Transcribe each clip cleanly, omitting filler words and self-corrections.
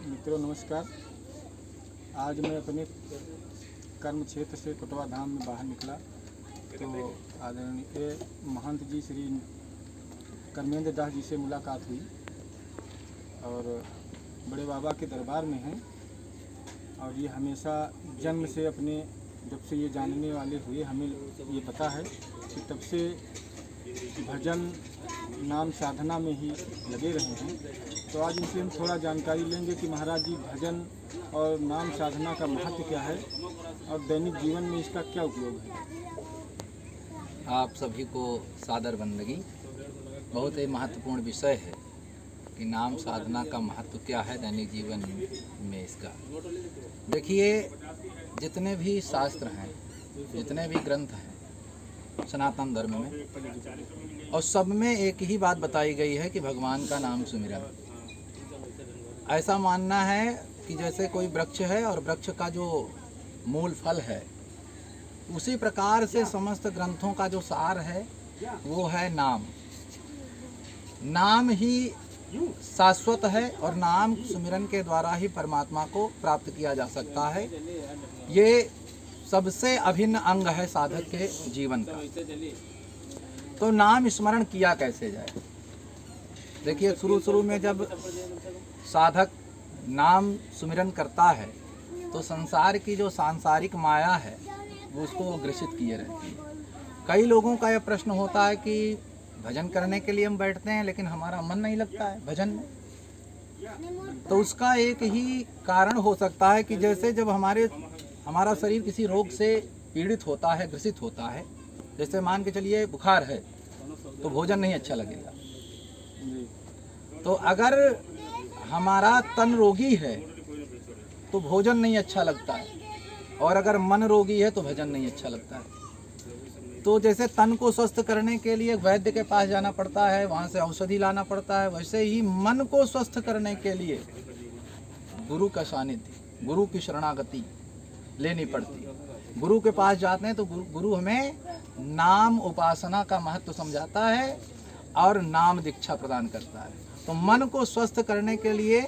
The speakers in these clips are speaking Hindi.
मित्रों नमस्कार। आज मैं अपने कर्म क्षेत्र से कोटवा धाम में बाहर निकला तो आदरणीय महंत जी श्री कर्मेंद्र दास जी से मुलाकात हुई और बड़े बाबा के दरबार में हैं और ये हमेशा जन्म से अपने जब से ये जानने वाले हुए हमें ये पता है कि तब से भजन नाम साधना में ही लगे रहे हैं। तो आज इनसे हम थोड़ा जानकारी लेंगे कि महाराज जी भजन और नाम साधना का महत्व क्या है और दैनिक जीवन में इसका क्या उपयोग है। आप सभी को सादर बंदगी। बहुत ही महत्वपूर्ण विषय है कि नाम साधना का महत्व क्या है दैनिक जीवन में इसका। देखिए, जितने भी शास्त्र हैं, जितने भी ग्रंथ हैं सनातन धर्म में, और सब में एक ही बात बताई गई है कि भगवान का नाम सुमिरन। ऐसा मानना है कि जैसे कोई वृक्ष है और वृक्ष का जो मूल फल है, उसी प्रकार से समस्त ग्रंथों का जो सार है वो है नाम। नाम ही शाश्वत है और नाम सुमिरन के द्वारा ही परमात्मा को प्राप्त किया जा सकता है। ये सबसे अभिन्न अंग है साधक के जीवन का। तो नाम स्मरण किया कैसे जाए? देखिए, शुरू में जब साधक नाम सुमिरन करता है तो संसार की जो सांसारिक माया है वो उसको ग्रसित किए रहती है। कई लोगों का यह प्रश्न होता है कि भजन करने के लिए हम बैठते हैं लेकिन हमारा मन नहीं लगता है भजन में। तो उसका एक ही कारण हो सकता है कि जैसे जब हमारा शरीर किसी रोग से पीड़ित होता है, ग्रसित होता है, जैसे मान के चलिए बुखार है तो भोजन नहीं अच्छा लगेगा। तो अगर हमारा तन रोगी है तो भोजन नहीं अच्छा लगता है, और अगर मन रोगी है तो भजन नहीं अच्छा लगता है। तो जैसे तन को स्वस्थ करने के लिए वैद्य के पास जाना पड़ता है, वहाँ से औषधि लाना पड़ता है, वैसे ही मन को स्वस्थ करने के लिए गुरु का सानिध्य, गुरु की शरणागति लेनी पड़ती है। गुरु के पास जाते हैं तो गुरु हमें नाम उपासना का महत्व समझाता है और नाम दीक्षा प्रदान करता है। तो मन को स्वस्थ करने के लिए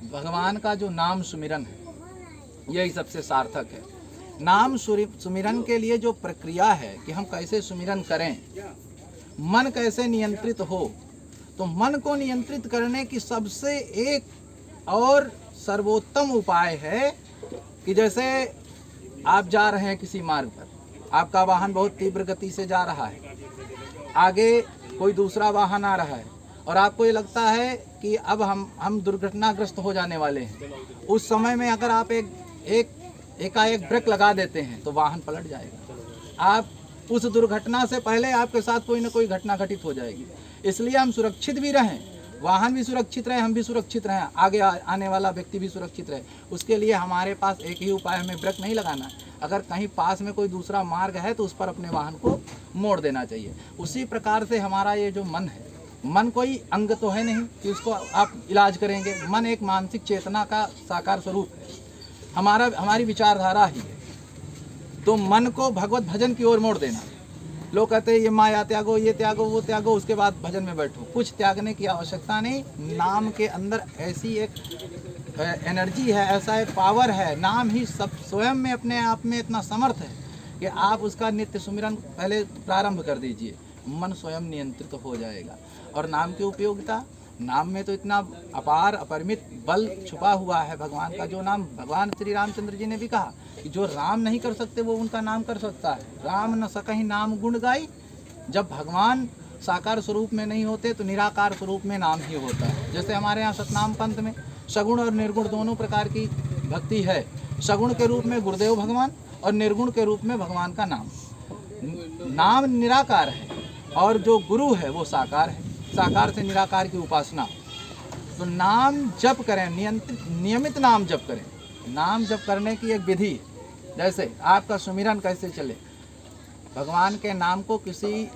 भगवान का जो नाम सुमिरन है यही सबसे सार्थक है। नाम सुमिरन के लिए जो प्रक्रिया है कि हम कैसे सुमिरन करें, मन कैसे नियंत्रित हो, तो मन को नियंत्रित करने की सबसे एक और सर्वोत्तम उपाय है कि जैसे आप जा रहे हैं किसी मार्ग पर, आपका वाहन बहुत तीव्र गति से जा रहा है, आगे कोई दूसरा वाहन आ रहा है और आपको ये लगता है कि अब हम दुर्घटनाग्रस्त हो जाने वाले हैं। उस समय में अगर आप एकाएक ब्रेक लगा देते हैं तो वाहन पलट जाएगा। आप उस दुर्घटना से पहले आपके साथ कोई ना कोई घटना घटित हो जाएगी। इसलिए हम सुरक्षित भी रहें, वाहन भी सुरक्षित रहे, हम भी सुरक्षित रहें, आगे आने वाला व्यक्ति भी सुरक्षित रहे। उसके लिए हमारे पास एक ही उपाय, हमें ब्रेक नहीं लगाना है। अगर कहीं पास में कोई दूसरा मार्ग है तो उस पर अपने वाहन को मोड़ देना चाहिए। उसी प्रकार से हमारा ये जो मन है, मन कोई अंग तो है नहीं कि उसको आप इलाज करेंगे। मन एक मानसिक चेतना का साकार स्वरूप है, हमारी विचारधारा ही है। तो मन को भगवत भजन की ओर मोड़ देना। लोग कहते हैं ये माया त्यागो, ये त्यागो, वो त्यागो, उसके बाद भजन में बैठो। कुछ त्यागने की आवश्यकता नहीं। नाम के अंदर ऐसी एक एनर्जी है, ऐसा एक पावर है, नाम ही सब स्वयं में अपने आप में इतना समर्थ है कि आप उसका नित्य सुमिरन पहले प्रारंभ कर दीजिए, मन स्वयं नियंत्रित हो जाएगा। और नाम की उपयोगिता, नाम में तो इतना अपार अपरिमित बल छुपा हुआ है। भगवान का जो नाम, भगवान श्री रामचंद्र जी ने भी कहा कि जो राम नहीं कर सकते वो उनका नाम कर सकता है। राम न सकहि नाम गुण गाई। जब भगवान साकार स्वरूप में नहीं होते तो निराकार स्वरूप में नाम ही होता है। जैसे हमारे यहाँ सतनाम पंथ में सगुण और निर्गुण दोनों प्रकार की भक्ति है। सगुण के रूप में गुरुदेव भगवान और निर्गुण के रूप में भगवान का नाम। नाम निराकार है और जो गुरु है वो साकार है। साकार से निराकार की उपासना। तो नाम जप करें, नियमित नाम जप करें। नाम जप करने की एक विधि, जैसे आपका सुमिरन कैसे चले, भगवान के नाम को किसी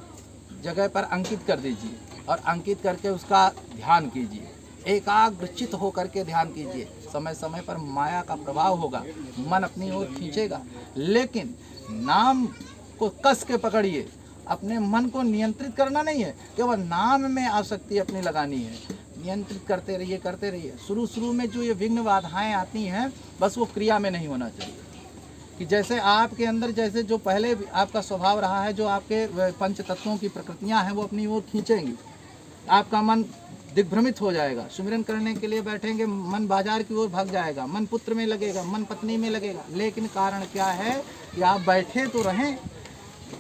जगह पर अंकित कर दीजिए और अंकित करके उसका ध्यान कीजिए। एकाग्रचित होकर के ध्यान कीजिए। समय समय पर माया का प्रभाव होगा, मन अपनी ओर खींचेगा, लेकिन नाम को कस के पकड़िए अपने मन को नियंत्रित करना नहीं है, केवल नाम में आसक्ति अपनी लगानी है। नियंत्रित करते रहिए। शुरू में जो ये विघ्न बाधाएं आती हैं, बस वो क्रिया में नहीं होना चाहिए। कि जैसे आपके अंदर जैसे जो पहले आपका स्वभाव रहा है, जो आपके पंच तत्वों की प्रकृतियां हैं वो अपनी ओर खींचेंगी, आपका मन दिग्भ्रमित हो जाएगा। सुमिरन करने के लिए बैठेंगे, मन बाजार की ओर भाग जाएगा, मन पुत्र में लगेगा, मन पत्नी में लगेगा। लेकिन कारण क्या है कि आप बैठे तो रहें,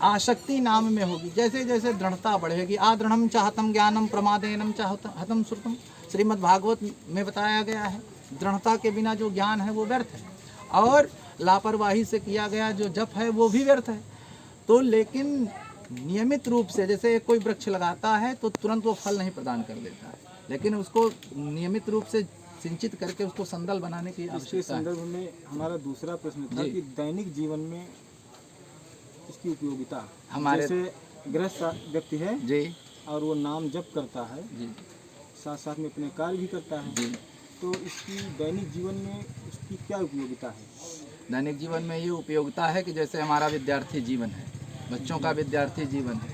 आसक्ति नाम में होगी। जैसे जैसे दृढ़ता बढ़ेगी, आदृढ़म चाहतम ज्ञानम प्रमादेनम चाहतम श्रुतम, श्रीमद् भागवत में बताया गया है। दृढ़ता के बिना जो ज्ञान है वो व्यर्थ है, और लापरवाही से किया गया जो जप है वो भी व्यर्थ है। तो लेकिन नियमित रूप से, जैसे कोई वृक्ष लगाता है तो तुरंत वो फल नहीं प्रदान कर देता है, लेकिन उसको नियमित रूप से सिंचित करके उसको संदल बनाने की इसके आवश्यकता है। संदर्भ में हमारा दूसरा प्रश्न था कि दैनिक जीवन में इसकी उपयोगिता, हमारे जैसे गृहस्थ व्यक्ति है जी और वो नाम जप करता है, जी साथ साथ में अपने कार्य भी करता है, जी तो इसकी दैनिक जीवन में इसकी क्या उपयोगिता है? दैनिक जीवन में ये उपयोगिता है कि जैसे हमारा विद्यार्थी जीवन है, बच्चों का विद्यार्थी जीवन है,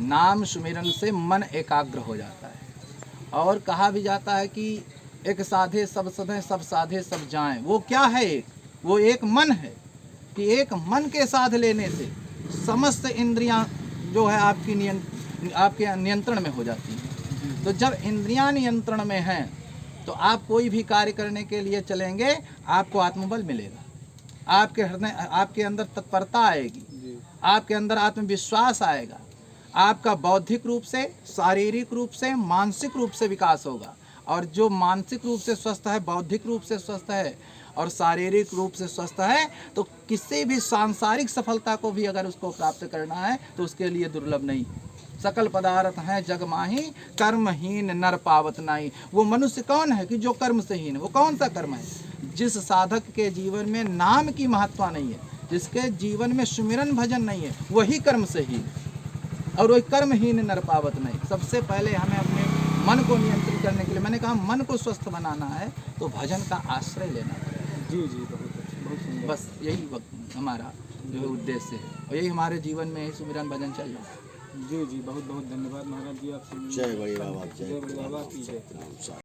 नाम सुमिरन से मन एकाग्र हो जाता है। और कहा भी जाता है कि एक साधे सब सधे, सब साधे सब जाएं। वो क्या है? वो एक मन है, कि एक मन के साध लेने से समस्त इंद्रियां जो है आपके नियंत्रण में हो जाती हैं। तो जब इंद्रियां नियंत्रण में हैं तो आप कोई भी कार्य करने के लिए चलेंगे, आपको आत्मबल मिलेगा, आपके हृदय, आपके अंदर तत्परता आएगी, आपके अंदर आत्मविश्वास आएगा, आपका बौद्धिक रूप से, शारीरिक रूप से, मानसिक रूप से विकास होगा। और जो मानसिक रूप से स्वस्थ है, बौद्धिक रूप से स्वस्थ है और शारीरिक रूप से स्वस्थ है, तो किसी भी सांसारिक सफलता को भी अगर उसको प्राप्त करना है तो उसके लिए दुर्लभ नहीं। सकल पदार्थ हैं जग माही, कर्महीन नर पावत नाही। वो मनुष्य कौन है कि जो कर्म से हीन है? वो कौन सा कर्म है? जिस साधक के जीवन में नाम की महत्ता नहीं है, जिसके जीवन में सुमिरन भजन नहीं है, वही कर्म से हीन है। और वही कर्महीन नर पावत नहीं। सबसे पहले हमें अपने मन को नियंत्रित करने के लिए, मैंने कहा मन को स्वस्थ बनाना है तो भजन का आश्रय लेना पड़ेगा। जी बहुत अच्छा, बहुत सुंदर। बस यही हमारा जो है उद्देश्य है, और यही हमारे जीवन में ही सुमिरन भजन चल रहा है। जी बहुत बहुत धन्यवाद महाराज जी आपसे। जय बड़ी बाबा, जय बड़ी बाबा की जय।